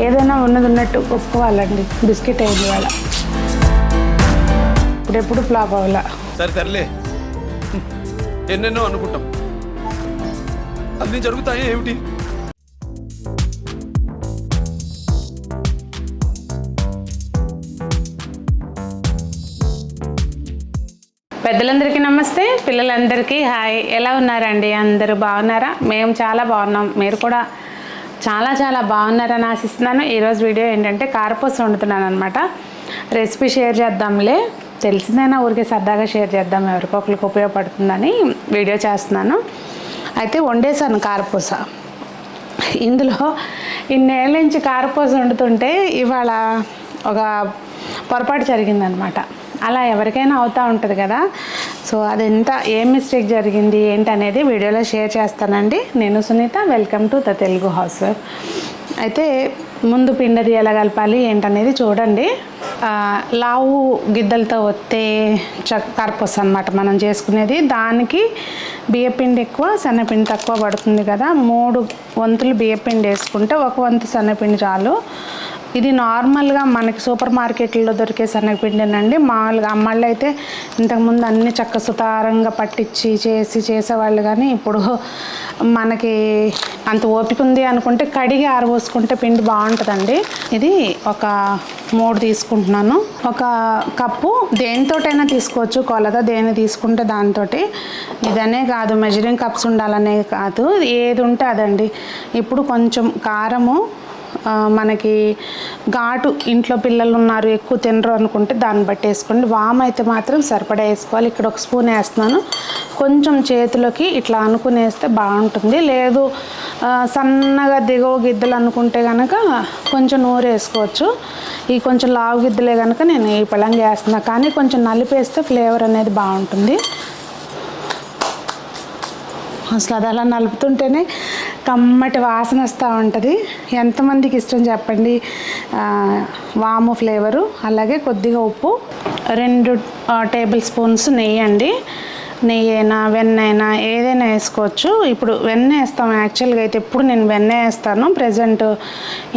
ఏదైనా ఉన్నట్టు ఒప్పుకోవాలండి. బిస్కెట్ అయింది వాళ్ళ ఇప్పుడెప్పుడు ఫ్లాప్ అవ్వాల. సరేలే, ఎన్నెన్నో అనుకుంటాం, అన్నీ జరుగుతాయి ఏమిటి? పెద్దలందరికీ నమస్తే, పిల్లలందరికీ హాయ్. ఎలా ఉన్నారండి? అందరూ బాగున్నారా? మేము చాలా బాగున్నాం. మీరు కూడా చాలా చాలా బాగున్నారని ఆశిస్తున్నాను. ఈరోజు వీడియో ఏంటంటే కారపూస వండుతున్నాను అనమాట. రెసిపీ షేర్ చేద్దాంలే, తెలిసిందైనా ఊరికే సరదాగా షేర్ చేద్దాం, ఎవరికొకరికి ఉపయోగపడుతుందని వీడియో చేస్తున్నాను. అయితే వండేసాను కారపూస. ఇందులో ఇన్నేళ్ళ నుంచి కారపూస వండుతుంటే ఇవాళ ఒక పొరపాటు జరిగిందనమాట. అలా ఎవరికైనా అవుతూ ఉంటుంది కదా. సో అదంతా ఏం మిస్టేక్ జరిగింది ఏంటనేది వీడియోలో షేర్ చేస్తానండి. నేను Sunitha, welcome to the Telugu housewife. అయితే ముందు పిండది ఎలా కలపాలి ఏంటనేది చూడండి. లావు గిద్దలతో వస్తే కారపూస అనమాట మనం చేసుకునేది. దానికి బియ్యపిండి ఎక్కువ, శనగపిండి తక్కువ పడుతుంది కదా. 3 వంతులు బియ్యపిండి వేసుకుంటే 1 వంతు శనగపిండి చాలు. ఇది నార్మల్గా మనకి సూపర్ మార్కెట్లో దొరికే శనగపిండినండి. మామూలుగా అమ్మాళ్ళు అయితే ఇంతకుముందు అన్ని చక్క సుతారంగా పట్టించి చేసేవాళ్ళు, కానీ ఇప్పుడు మనకి అంత ఓపిక ఉంది అనుకుంటే కడిగి ఆరబోసుకుంటే పిండి బాగుంటుందండి. ఇది ఒక 3 తీసుకుంటున్నాను. 1 కప్పు దేనితోటైనా తీసుకోవచ్చు, కొలత దేని తీసుకుంటే దాంతో. ఇదనే కాదు, మెజరింగ్ కప్స్ ఉండాలనే కాదు, ఏది ఉంటే అదండి. ఇప్పుడు కొంచెం కారము, మనకి ఘాటు, ఇంట్లో పిల్లలు ఉన్నారు ఎక్కువ తినరు అనుకుంటే దాన్ని బట్టి వేసుకోండి. వామ్ అయితే మాత్రం సరిపడా వేసుకోవాలి. ఇక్కడ 1 స్పూన్ వేస్తున్నాను. కొంచెం చేతిలోకి ఇట్లా అనుకుని వేస్తే బాగుంటుంది. లేదు సన్నగా దిగువ గిద్దలు అనుకుంటే కనుక కొంచెం నూరు వేసుకోవచ్చు. ఈ కొంచెం లావు గిద్దలే కనుక నేను ఈ పళంగా వేస్తున్నా, కానీ కొంచెం నలిపేస్తే ఫ్లేవర్ అనేది బాగుంటుంది. అసలు అది అలా నలుపుతుంటేనే కమ్మటి వాసన వస్తూ ఉంటుంది. ఎంతమందికి ఇష్టం చెప్పండి వాము ఫ్లేవరు. అలాగే కొద్దిగా ఉప్పు, 2 టేబుల్ స్పూన్స్ నెయ్యి అండి. నెయ్యి అయినా వెన్న అయినా ఏదైనా వేసుకోవచ్చు. ఇప్పుడు వెన్న వేస్తాం యాక్చువల్గా అయితే. ఎప్పుడు నేను వెన్న వేస్తాను. ప్రజెంట్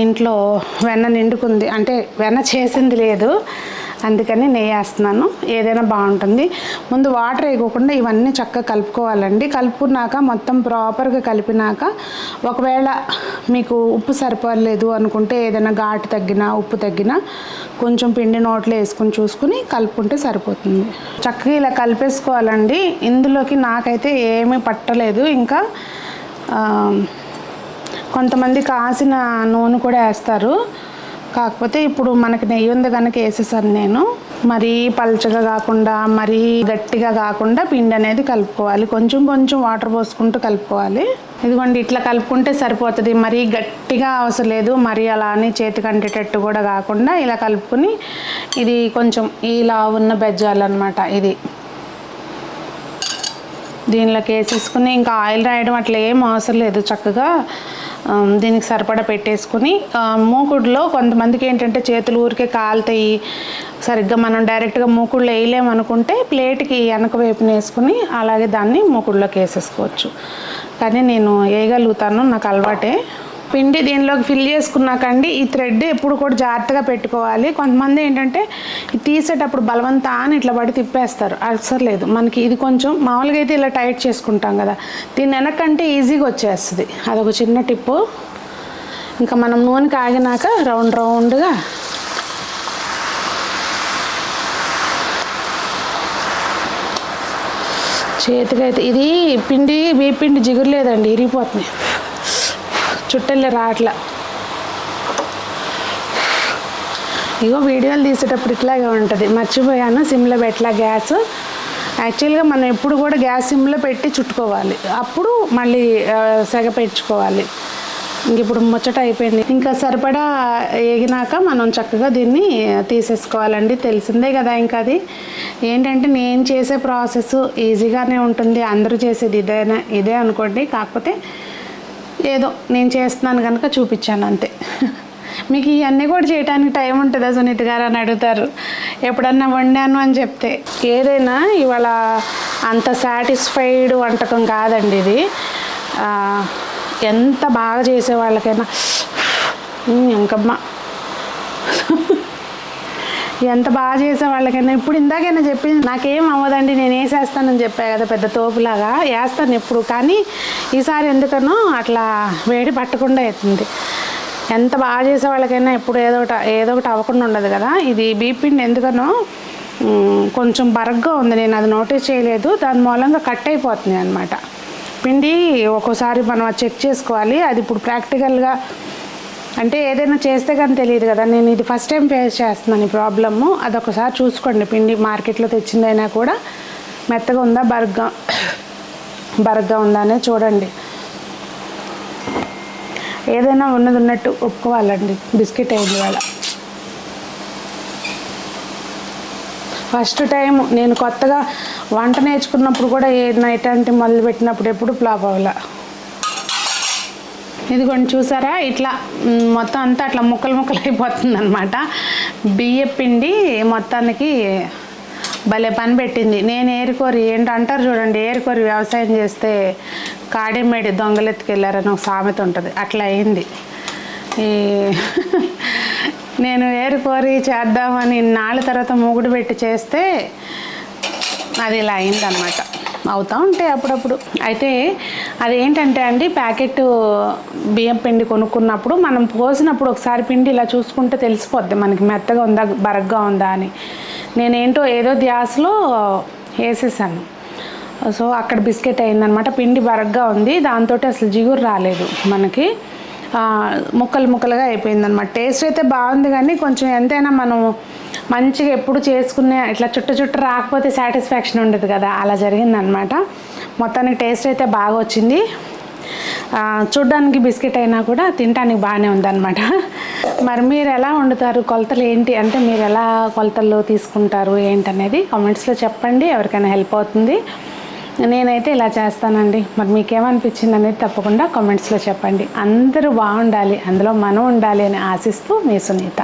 ఇంట్లో వెన్న నిండుకుంది, అంటే వెన్న చేసింది లేదు, అందుకని నెయ్యి వేస్తున్నాను. ఏదైనా బాగుంటుంది. ముందు వాటర్ వేయకుండా ఇవన్నీ చక్కగా కలుపుకోవాలండి. కలుపుకున్నాక మొత్తం ప్రాపర్గా కలిపినాక ఒకవేళ మీకు ఉప్పు సరిపోలేదు అనుకుంటే, ఏదైనా ఘాటు తగ్గినా ఉప్పు తగ్గినా కొంచెం పిండి నోట్లో వేసుకుని చూసుకుని కలుపుకుంటే సరిపోతుంది. చక్కగా ఇలా కలిపేసుకోవాలండి. ఇందులోకి నాకైతే ఏమీ పట్టలేదు. ఇంకా కొంతమంది కాసిన నూనె కూడా వేస్తారు, కాకపోతే ఇప్పుడు మనకి నెయ్యి ఉంది కనుక వేసేసాను నేను. మరీ పల్చగా కాకుండా మరీ గట్టిగా కాకుండా పిండి అనేది కలుపుకోవాలి. కొంచెం కొంచెం వాటర్ పోసుకుంటూ కలుపుకోవాలి. ఇదిగోండి ఇట్లా కలుపుకుంటే సరిపోతుంది. మరీ గట్టిగా అవసరం లేదు, మరీ అలా అని చేతికి అంటేటట్టు కూడా కాకుండా ఇలా కలుపుకొని, ఇది కొంచెం ఇలా ఉన్న బెజ్జాలన్నమాట. ఇది దీనిలోకి వేసేసుకుని ఇంకా ఆయిల్ రాయడం అట్లా ఏం అవసరం లేదు. చక్కగా దీనికి సరిపడా పెట్టేసుకుని, మూకుడులో కొంతమందికి ఏంటంటే చేతులు ఊరికే కాలుతాయి, సరిగ్గా మనం డైరెక్ట్గా మూకుడులో వేయలేమనుకుంటే ప్లేట్కి వెనక వైపున వేసుకుని అలాగే దాన్ని మూకుడులోకి వేసేసుకోవచ్చు. కానీ నేను వేయగలుగుతాను, నాకు అలవాటే. పిండి దీనిలోకి ఫిల్ చేసుకున్నాకండి ఈ థ్రెడ్ ఎప్పుడు కూడా జాగ్రత్తగా పెట్టుకోవాలి. కొంతమంది ఏంటంటే తీసేటప్పుడు బలవంతాన్ని ఇట్లా పడి తిప్పేస్తారు, అసలు లేదు. మనకి ఇది కొంచెం మామూలుగా అయితే ఇలా టైట్ చేసుకుంటాం కదా, దీన్ని వెనకంటే ఈజీగా వచ్చేస్తుంది. అదొక చిన్న టిప్పు. ఇంకా మనం నూనె కాగినాక రౌండ్ రౌండ్గా చేతికి అయితే, ఇది పిండి పిండి జిగురు లేదండి, ఇరిగిపోతుంది, చుట్టెళ్ళే రాట్లా. ఇగో వీడియోలు తీసేటప్పుడు ఇట్లాగే ఉంటుంది. మర్చిపోయాను సిమ్లో పెట్టలా గ్యాస్. యాక్చువల్గా మనం ఎప్పుడు కూడా గ్యాస్ సిమ్లో పెట్టి చుట్టుకోవాలి, అప్పుడు మళ్ళీ సెగ పెంచుకోవాలి. ఇంక ఇప్పుడు ముచ్చట అయిపోయింది. ఇంకా సరిపడా వేగినాక మనం చక్కగా దీన్ని తీసేసుకోవాలండి. తెలిసిందే కదా. ఇంకా అది ఏంటంటే నేను చేసే ప్రాసెస్ ఈజీగానే ఉంటుంది, అందరూ చేసేది ఇదే అనుకోండి. కాకపోతే ఏదో నేను చేస్తున్నాను కనుక చూపించాను అంతే. మీకు ఇవన్నీ కూడా చేయడానికి టైం ఉంటుందా సునీత గారు అని అడుగుతారు ఎప్పుడన్నా వండాను అని చెప్తే. ఏదైనా ఇవాళ అంత సాటిస్ఫైడ్ వంటకం కాదండి ఇది. ఎంత బాగా చేసే వాళ్ళకైనా ఇంకమ్మ ఎంత బాగా చేసే వాళ్ళకైనా ఇప్పుడు ఇందాకైనా చెప్పింది నాకేం అవ్వదండి నేను వేసేస్తానని చెప్పా కదా పెద్ద తోపులాగా వేస్తాను ఎప్పుడు, కానీ ఈసారి ఎందుకనో అట్లా వేడి పట్టకుండా అవుతుంది. ఎంత బాగా చేసే వాళ్ళకైనా ఎప్పుడు ఏదో ఒకటి అవ్వకుండా ఉండదు కదా. ఇది బీపిండి ఎందుకనో కొంచెం బరగ్గా ఉంది, నేను అది నోటీస్ చేయలేదు, దాని మూలంగా కట్ అయిపోతుంది అనమాట పిండి. ఒక్కోసారి మనం అది చెక్ చేసుకోవాలి. అది ఇప్పుడు ప్రాక్టికల్గా అంటే ఏదైనా చేస్తే కానీ తెలియదు కదా. నేను ఇది ఫస్ట్ టైం ఫేస్ చేస్తున్నాను ఈ ప్రాబ్లము. అదొకసారి చూసుకోండి, పిండి మార్కెట్లో తెచ్చిందైనా కూడా మెత్తగా ఉందా బరగ్గా ఉందా అనేది చూడండి. ఏదైనా ఉన్నట్టు ఒప్పుకోవాలండి. బిస్కెట్ అయింది వాళ్ళ ఫస్ట్ టైం. నేను కొత్తగా వంట నేర్చుకున్నప్పుడు కూడా నైట్ అంటే మొదలుపెట్టినప్పుడు ఎప్పుడు ఫ్లాప్ అవ్వాల. ఇదిగోండి చూసారా, ఇట్లా మొత్తం అంతా అట్లా ముక్కలు అయిపోతుంది అనమాట. బియ్య పిండి మొత్తానికి భలే పని పెట్టింది. నేను ఏరుకోరి ఏంటంటారు చూడండి, ఏరుకోరి వ్యవసాయం చేస్తే కాడేమేడి దొంగలెత్తుకెళ్ళారని ఒక సామెత ఉంటుంది, అట్లా అయింది. నేను ఏరుకోరి చేద్దామని నాళ్ళ తర్వాత మూగుడు పెట్టి చేస్తే అది ఇలా అయిందనమాట. అవుతూ ఉంటాయి అప్పుడప్పుడు. అయితే అదేంటంటే అండి, ప్యాకెట్ బియ్యం పిండి కొనుక్కున్నప్పుడు మనం పోసినప్పుడు ఒకసారి పిండి ఇలా చూసుకుంటే తెలిసిపోద్ది మనకి మెత్తగా ఉందా బరగ్గా ఉందా అని. నేనేంటో ఏదో ధ్యాసలో వేసేసాను, సో అక్కడ బిస్కెట్ అయిందనమాట. పిండి బరగ్గా ఉంది, దాంతో అసలు జిగురు రాలేదు మనకి, ముక్కలుగా అయిపోయిందనమాట. టేస్ట్ అయితే బాగుంది, కానీ కొంచెం ఎంతైనా మనం మంచిగా ఎప్పుడు చేసుకునే ఇట్లా చుట్ట రాకపోతే సాటిస్ఫాక్షన్ ఉండదు కదా, అలా జరిగిందనమాట. మొత్తానికి టేస్ట్ అయితే బాగా వచ్చింది. చూడ్డానికి బిస్కెట్ అయినా కూడా తినడానికి బాగానే ఉందన్నమాట. మరి మీరు ఎలా వండుతారు, కొలతలు ఏంటి అంటే మీరు ఎలా కొలతల్లో తీసుకుంటారు ఏంటనేది కామెంట్స్లో చెప్పండి, ఎవరికైనా హెల్ప్ అవుతుంది. నేనైతే ఇలా చేస్తానండి. మరి మీకేమనిపించింది అనేది తప్పకుండా కామెంట్స్లో చెప్పండి. అందరూ బాగుండాలి, అందులో మనం ఉండాలి అని ఆశిస్తూ మీ సునీత.